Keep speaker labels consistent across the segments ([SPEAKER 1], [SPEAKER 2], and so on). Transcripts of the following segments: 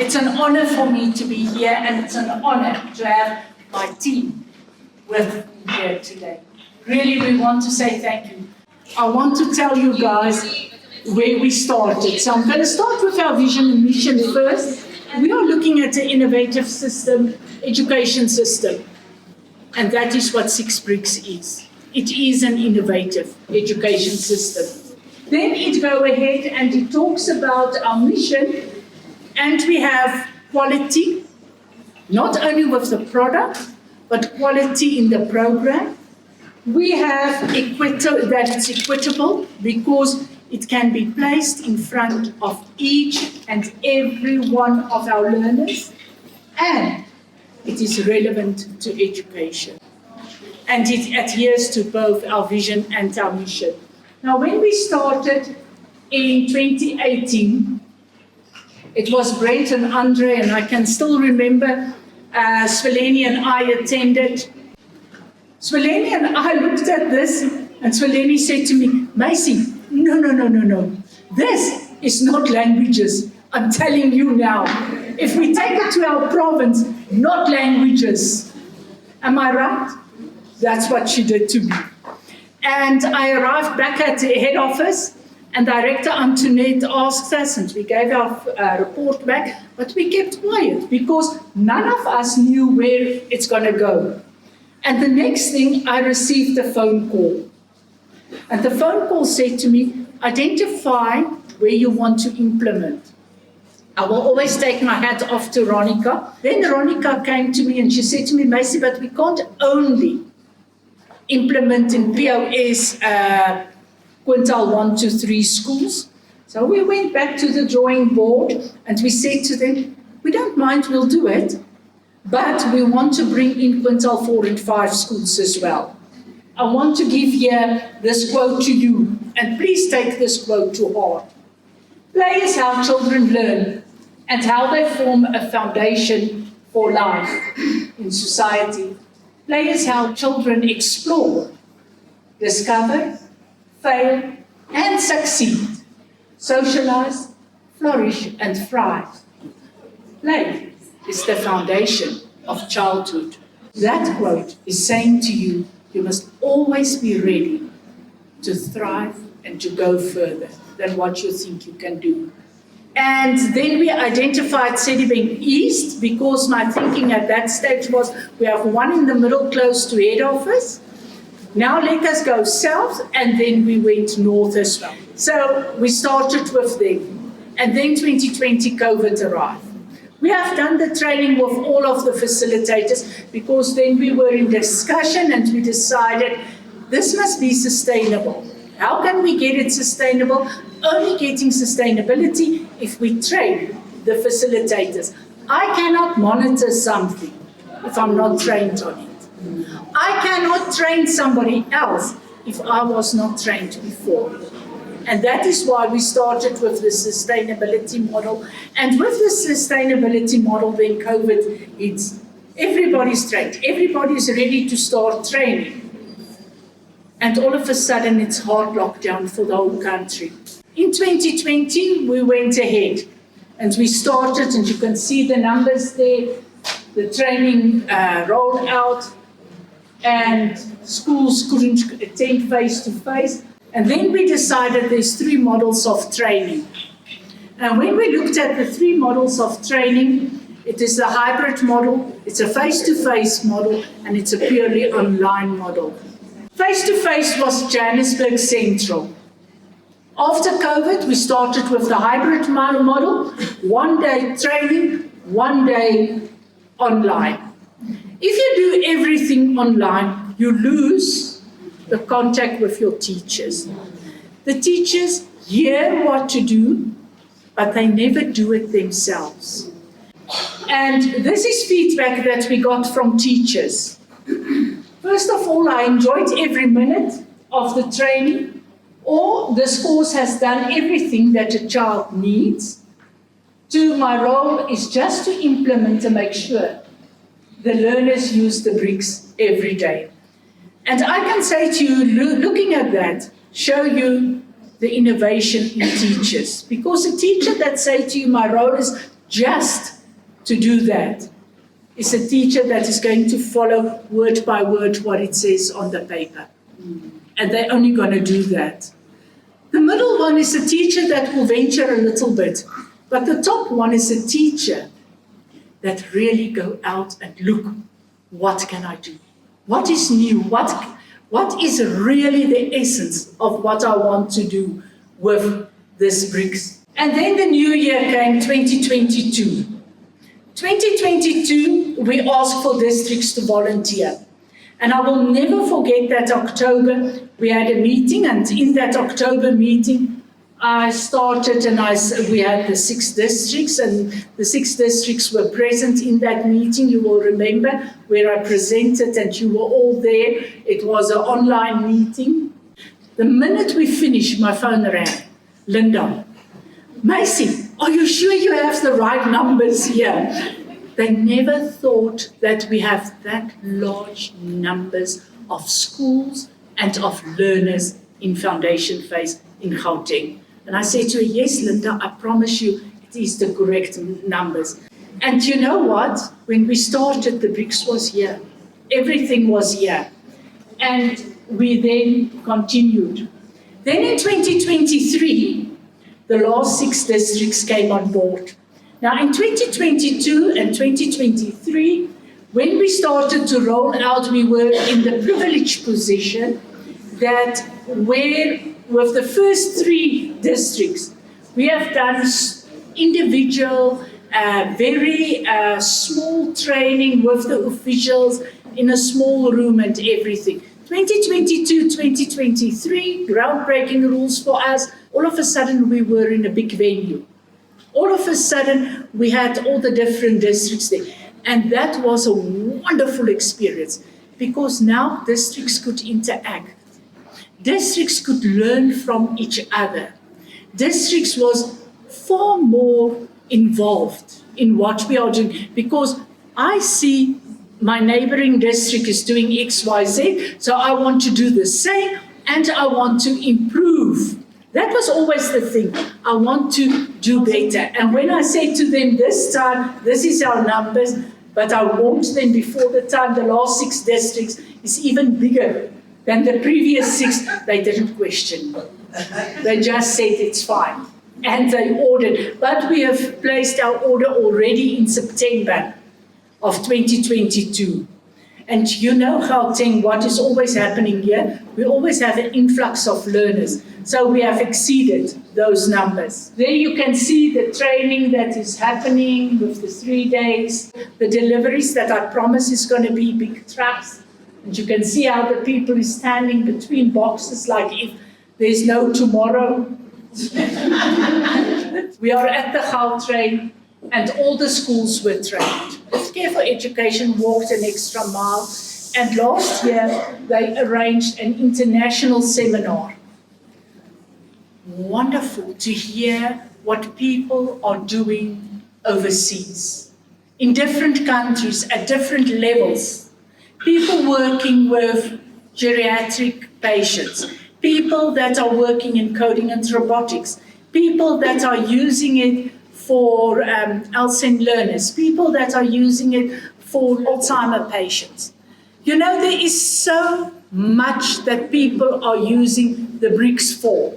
[SPEAKER 1] It's an honor for me to be here, and it's an honor to have my team with me here today. Really, we want to say thank you. I want to tell you guys where we started. So I'm going to start with our vision and mission first. We are looking at an innovative system, education system, and that is what Six Bricks is. It is an innovative education system. Then it goes ahead and it talks about our mission, and we have quality, not only with the product, but quality in the program. We have that it's equitable because it can be placed in front of each and every one of our learners, and it is relevant to education. And it adheres to both our vision and our mission. Now, when we started in 2018, it was Brent and Andre, and I can still remember Sweleni and I attended. Sweleni and I looked at this, and Sweleni said to me, Macy, no. This is not languages. I'm telling you now. If we take it to our province, not languages. Am I right? That's what she did to me. And I arrived back at the head office, and Director Antoinette asked us, and we gave our report back, but we kept quiet because none of us knew where it's going to go. And the next thing, I received a phone call. And the phone call said to me, identify where you want to implement. I will always take my hat off to Ronica. Then Ronica came to me and she said to me, Macy, but we can't only implement in POS quintile 1 to 3 schools. So we went back to the drawing board and we said to them, we don't mind, we'll do it, but we want to bring in quintile 4 and 5 schools as well. I want to give here this quote to you, and please take this quote to heart. Play is how children learn and how they form a foundation for life in society. Play is how children explore, discover, fail, and succeed, socialize, flourish, and thrive. Play is the foundation of childhood. That quote is saying to you, you must always be ready to thrive and to go further than what you think you can do. And then we identified Sedibeng East because my thinking at that stage was we have one in the middle close to head office. Now let us go south, and then we went north as well. So we started with them. And then 2020 COVID arrived. We have done the training with all of the facilitators because then we were in discussion and we decided this must be sustainable. How can we get it sustainable? Only getting sustainability if we train the facilitators. I cannot monitor something if I'm not trained on it. I cannot train somebody else if I was not trained before. And that is why we started with the sustainability model. And with the sustainability model, then COVID hits. Everybody's trained. Everybody's ready to start training. And all of a sudden, it's hard lockdown for the whole country. In 2020, we went ahead. And we started, and you can see the numbers there. The training rolled out. And schools couldn't attend face-to-face. And then we decided there's 3 models of training. And when we looked at the 3 models of training, it is a hybrid model, it's a face-to-face model, and it's a purely online model. Face-to-face was Johannesburg Central. After COVID, we started with the hybrid model, 1 day training, 1 day online. If you do everything online, you lose the contact with your teachers. The teachers hear what to do, but they never do it themselves. And this is feedback that we got from teachers. First of all, I enjoyed every minute of the training, or this course has done everything that a child needs. 2, my role is just to implement and make sure the learners use the bricks every day. And I can say to you, looking at that, show you the innovation in teachers. Because a teacher that say to you, my role is just to do that is a teacher that is going to follow word by word what it says on the paper. And they're only going to do that. The middle one is a teacher that will venture a little bit. But the top one is a teacher that really go out and look, what can I do? What is new? What is really the essence of what I want to do with this bricks? And then the new year came, 2022. 2022, we asked for districts to volunteer. And I will never forget that October, we had a meeting, and in that October meeting, I started and we had the 6 districts, and the 6 districts were present in that meeting. You will remember where I presented and you were all there. It was an online meeting. The minute we finished, my phone rang. Linda, Macy, are you sure you have the right numbers here? They never thought that we have that large numbers of schools and of learners in foundation phase in Gauteng. And I said to her, yes, Linda, I promise you it is the correct numbers. And you know what? When we started, the bricks was here. Everything was here. And we then continued. Then in 2023, the last 6 districts came on board. Now in 2022 and 2023, when we started to roll out, we were in the privileged position that where with the first 3 districts, we have done individual, very small training with the officials in a small room and everything. 2022, 2023, groundbreaking rules for us. All of a sudden, we were in a big venue. All of a sudden, we had all the different districts there. And that was a wonderful experience because now districts could interact. Districts could learn from each other. Districts was far more involved in what we are doing because I see my neighboring district is doing X, Y, Z, so I want to do the same and I want to improve. That was always the thing. I want to do better. And when I say to them this time, this is our numbers, but I warned them before the time, the last 6 districts is even bigger than the previous 6, they didn't question. They just said it's fine. And they ordered. But we have placed our order already in September of 2022. And you know, Gauteng, what is always happening here? We always have an influx of learners. So we have exceeded those numbers. There you can see the training that is happening with the 3 days, the deliveries that I promise is going to be big trucks. And you can see how the people is standing between boxes like if there's no tomorrow. We are at the Gauteng and all the schools were trained. Care for Education walked an extra mile, and last year they arranged an international seminar. Wonderful to hear what people are doing overseas, in different countries, at different levels. People working with geriatric patients, people that are working in coding and robotics, people that are using it for Alzheimer's learners, people that are using it for Alzheimer patients. You know, there is so much that people are using the bricks for.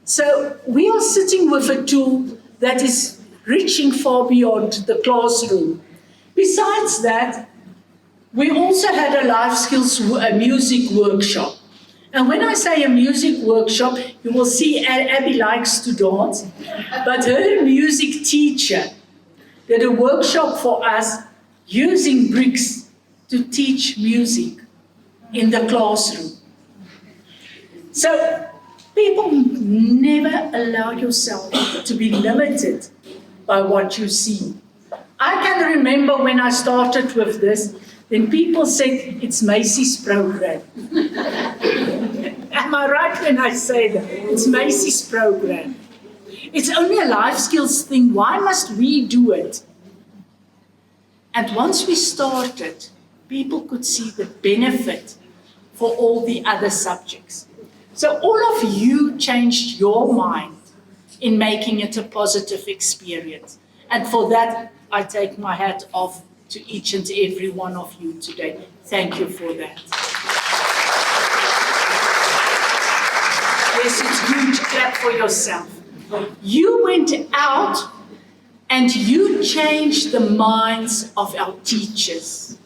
[SPEAKER 1] So we are sitting with a tool that is reaching far beyond the classroom. Besides that, we also had a life skills music workshop. And when I say a music workshop, you will see Abby likes to dance, but her music teacher did a workshop for us using bricks to teach music in the classroom. So people never allow yourself to be limited by what you see. I can remember when I started with this, then people said, it's Macy's program. Am I right when I say that? It's Macy's program. It's only a life skills thing. Why must we do it? And once we started, people could see the benefit for all the other subjects. So all of you changed your mind in making it a positive experience. And for that, I take my hat off to each and every one of you today. Thank you for that. Yes, it's good. Clap for yourself. You went out and you changed the minds of our teachers.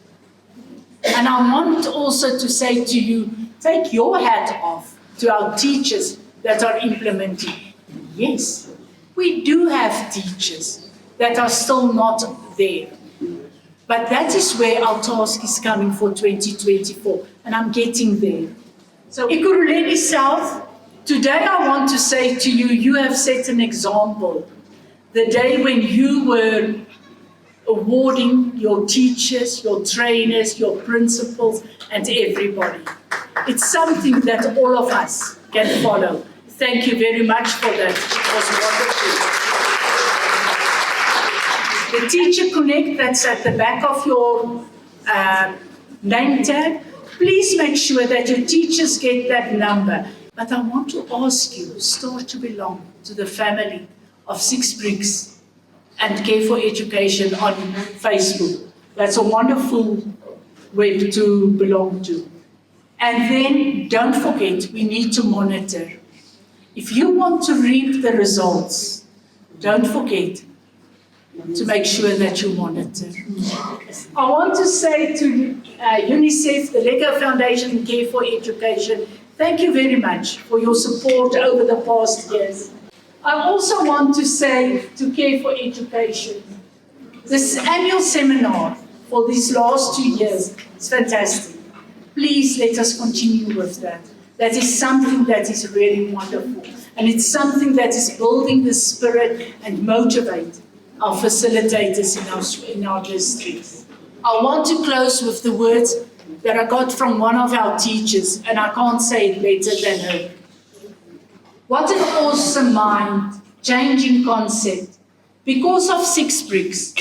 [SPEAKER 1] And I want also to say to you, take your hat off to our teachers that are implementing. Yes, we do have teachers that are still not there. But that is where our task is coming for 2024, and I'm getting there. So, Ekurhuleni South, today I want to say to you, you have set an example. The day when you were awarding your teachers, your trainers, your principals, and everybody. It's something that all of us can follow. Thank you very much for that. It was wonderful. The Teacher Connect that's at the back of your name tag, please make sure that your teachers get that number. But I want to ask you, start to belong to the family of 6 Bricks and Care for Education on Facebook. That's a wonderful web to belong to. And then don't forget, we need to monitor. If you want to reap the results, don't forget to make sure that you monitor. I want to say to UNICEF, the Lego Foundation and Care for Education, thank you very much for your support over the past years. I also want to say to Care for Education, this annual seminar for these last 2 years is fantastic. Please let us continue with that. That is something that is really wonderful. And it's something that is building the spirit and motivate our facilitators in our districts. I want to close with the words that I got from one of our teachers, and I can't say it better than her. What an awesome mind, changing concept. Because of 6 Bricks,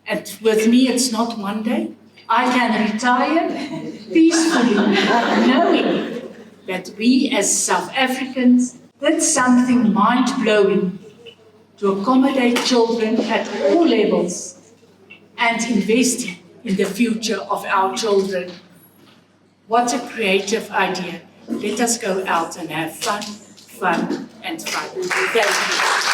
[SPEAKER 1] and with me it's not one day, I can retire peacefully, knowing that we as South Africans did something mind-blowing to accommodate children at all levels and invest in the future of our children. What a creative idea. Let us go out and have fun, and fun. Thank you.